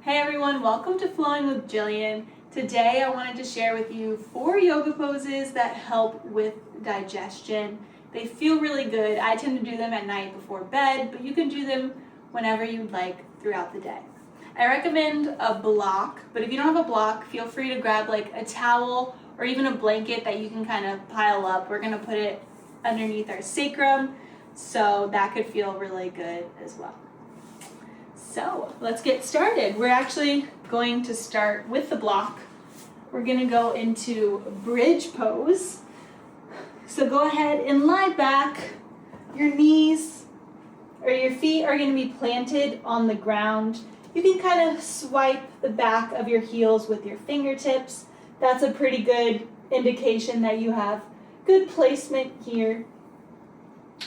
Hey everyone, welcome to Flowing with Jillian. Today I wanted to share with you 4 yoga poses that help with digestion. They feel really good. I tend to do them at night before bed, but you can do them whenever you'd like throughout the day. I recommend a block, but if you don't have a block, feel free to grab like a towel or even a blanket that you can kind of pile up. We're going to put it underneath our sacrum, so that could feel really good as well. So let's get started. We're actually going to start with the block. We're going to go into bridge pose. So go ahead and lie back. Your knees or your feet are going to be planted on the ground. You can kind of swipe the back of your heels with your fingertips. That's a pretty good indication that you have good placement here.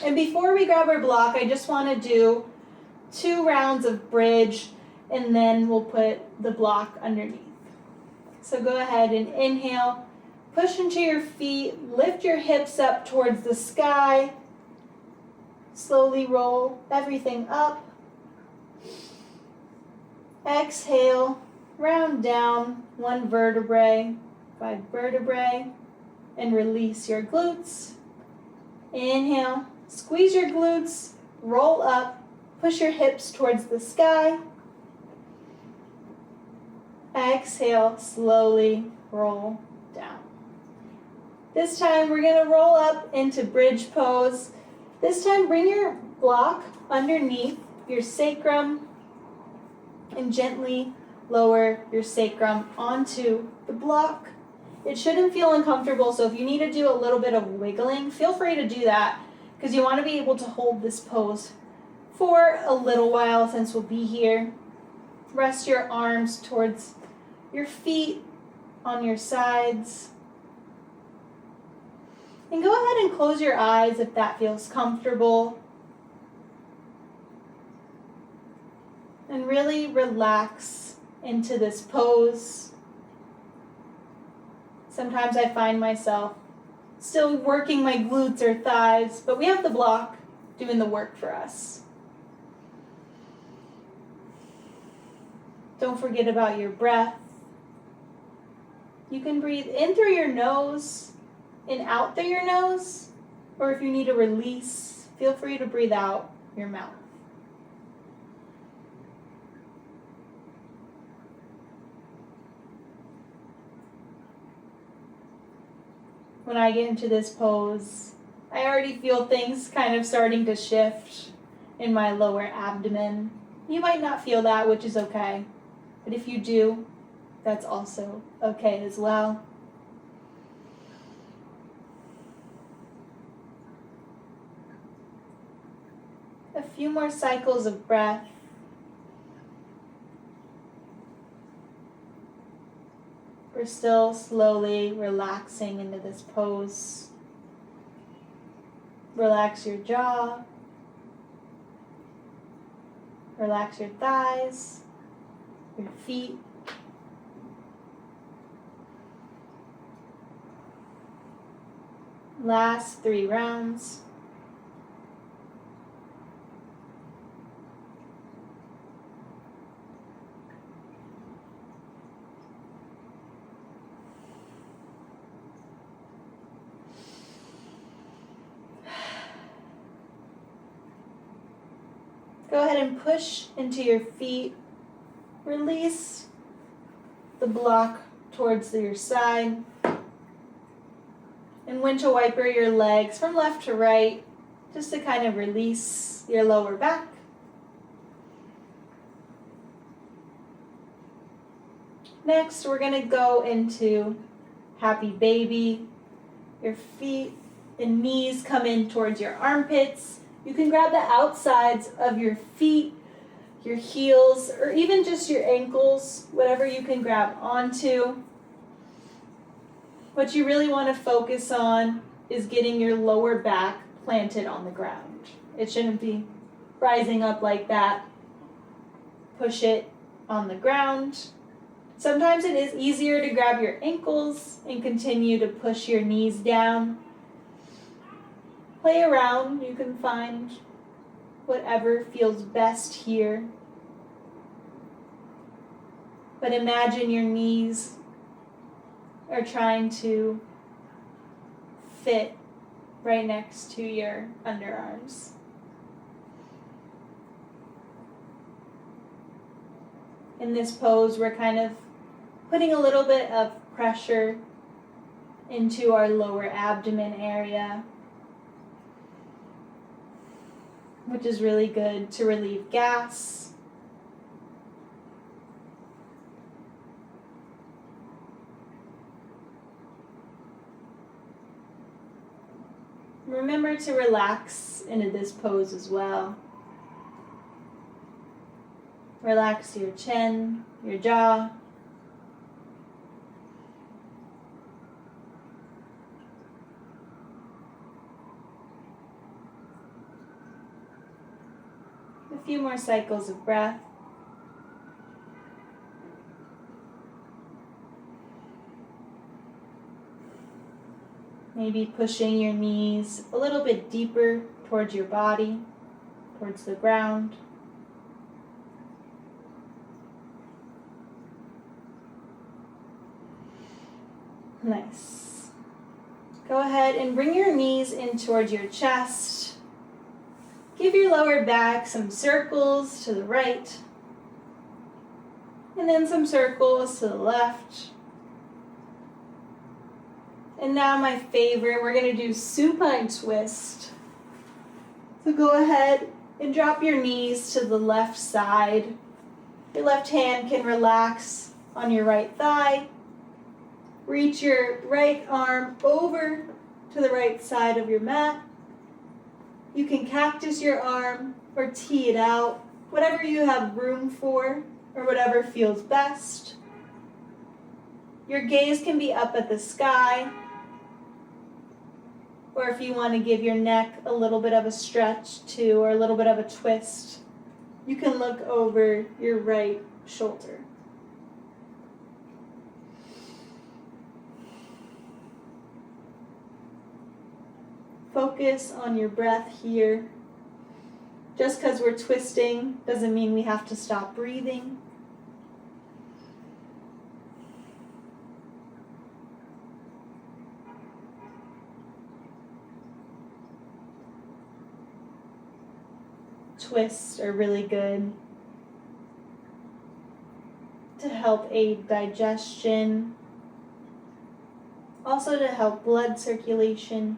And before we grab our block, I just want to do 2 rounds of bridge, and then we'll put the block underneath. So go ahead and inhale, push into your feet, lift your hips up towards the sky, slowly roll everything up. Exhale, round down 1 vertebrae, 5 vertebrae, and release your glutes. Inhale, squeeze your glutes, roll up. Push your hips towards the sky. Exhale, slowly roll down. This time we're going to roll up into bridge pose. This time bring your block underneath your sacrum and gently lower your sacrum onto the block. It shouldn't feel uncomfortable, so if you need to do a little bit of wiggling, feel free to do that because you want to be able to hold this pose for a little while since we'll be here. Rest your arms towards your feet on your sides. And go ahead and close your eyes if that feels comfortable. And really relax into this pose. Sometimes I find myself still working my glutes or thighs, but we have the block doing the work for us. Don't forget about your breath. You can breathe in through your nose and out through your nose, or if you need a release, feel free to breathe out your mouth. When I get into this pose, I already feel things kind of starting to shift in my lower abdomen. You might not feel that, which is okay. But if you do, that's also okay as well. A few more cycles of breath. We're still slowly relaxing into this pose. Relax your jaw. Relax your thighs. Your feet. Last 3 rounds. Go ahead and push into your feet. Release the block towards your side. And windshield wiper your legs from left to right just to kind of release your lower back. Next, we're going to go into happy baby. Your feet and knees come in towards your armpits. You can grab the outsides of your feet, your heels, or even just your ankles, whatever you can grab onto. What you really want to focus on is getting your lower back planted on the ground. It shouldn't be rising up like that. Push it on the ground. Sometimes it is easier to grab your ankles and continue to push your knees down. Play around. You can find whatever feels best here. But imagine your knees are trying to fit right next to your underarms. In this pose, we're kind of putting a little bit of pressure into our lower abdomen area, which is really good to relieve gas. Remember to relax into this pose as well. Relax your chin, your jaw. A few more cycles of breath. Maybe pushing your knees a little bit deeper towards your body, towards the ground. Nice. Go ahead and bring your knees in towards your chest. Give your lower back some circles to the right, and then some circles to the left. And now my favorite, we're going to do supine twist. So go ahead and drop your knees to the left side. Your left hand can relax on your right thigh. Reach your right arm over to the right side of your mat. You can cactus your arm or tee it out, whatever you have room for or whatever feels best. Your gaze can be up at the sky, or if you want to give your neck a little bit of a stretch too, or a little bit of a twist, you can look over your right shoulder. Focus on your breath here. Just because we're twisting doesn't mean we have to stop breathing. Twists are really good to help aid digestion, also to help blood circulation.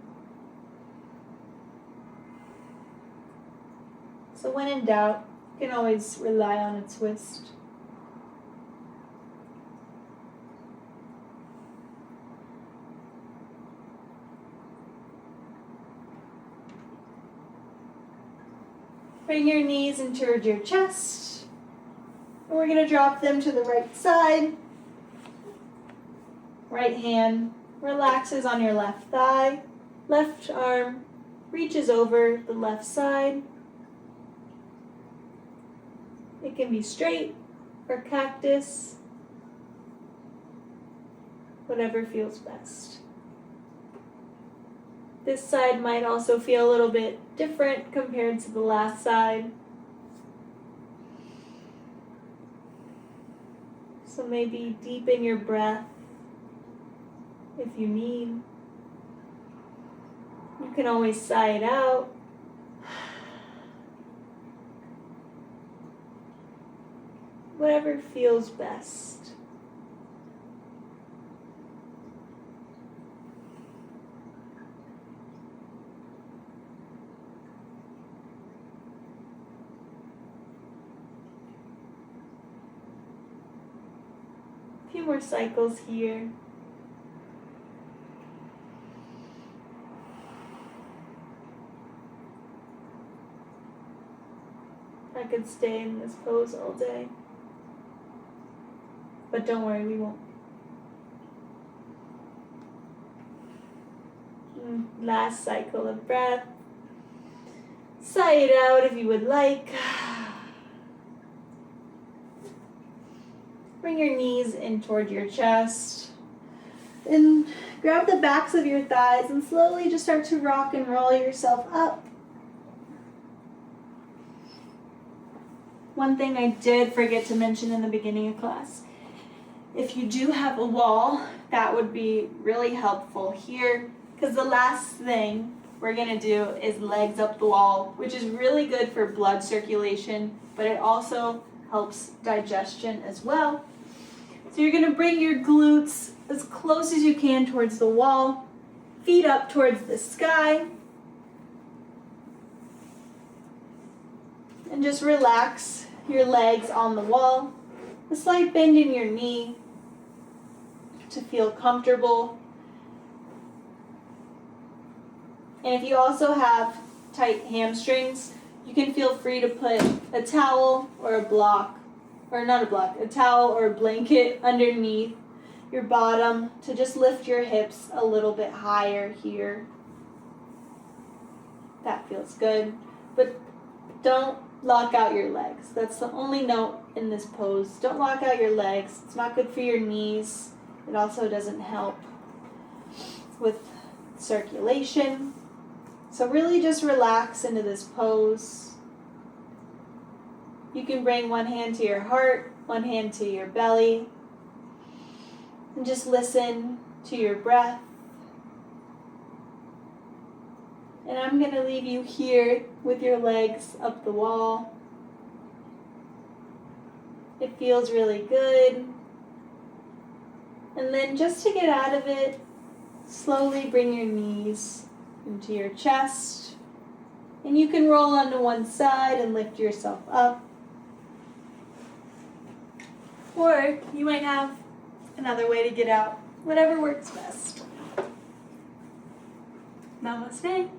So when in doubt, you can always rely on a twist. Bring your knees in towards your chest. And we're going to drop them to the right side. Right hand relaxes on your left thigh. Left arm reaches over the left side. It can be straight or cactus, whatever feels best. This side might also feel a little bit different compared to the last side. So maybe deepen your breath if you need. You can always sigh it out. Whatever feels best. A few more cycles here. I could stay in this pose all day. But don't worry, we won't. Last cycle of breath. Sigh it out if you would like. Bring your knees in toward your chest. And grab the backs of your thighs and slowly just start to rock and roll yourself up. One thing I did forget to mention in the beginning of class If you do have a wall, that would be really helpful here, because the last thing we're gonna do is legs up the wall, which is really good for blood circulation, but it also helps digestion as well. So you're gonna bring your glutes as close as you can towards the wall, feet up towards the sky, and just relax your legs on the wall. A slight bend in your knee to feel comfortable. And if you also have tight hamstrings, you can feel free to put a towel or a block, or not a block, a towel or a blanket underneath your bottom to just lift your hips a little bit higher here. That feels good. But don't lock out your legs. That's the only note in this pose. Don't lock out your legs. It's not good for your knees. It also doesn't help with circulation. So really just relax into this pose. You can bring one hand to your heart, one hand to your belly, and just listen to your breath. And I'm going to leave you here with your legs up the wall. It feels really good. And then just to get out of it, slowly bring your knees into your chest. And you can roll onto one side and lift yourself up. Or you might have another way to get out, whatever works best. Namaste.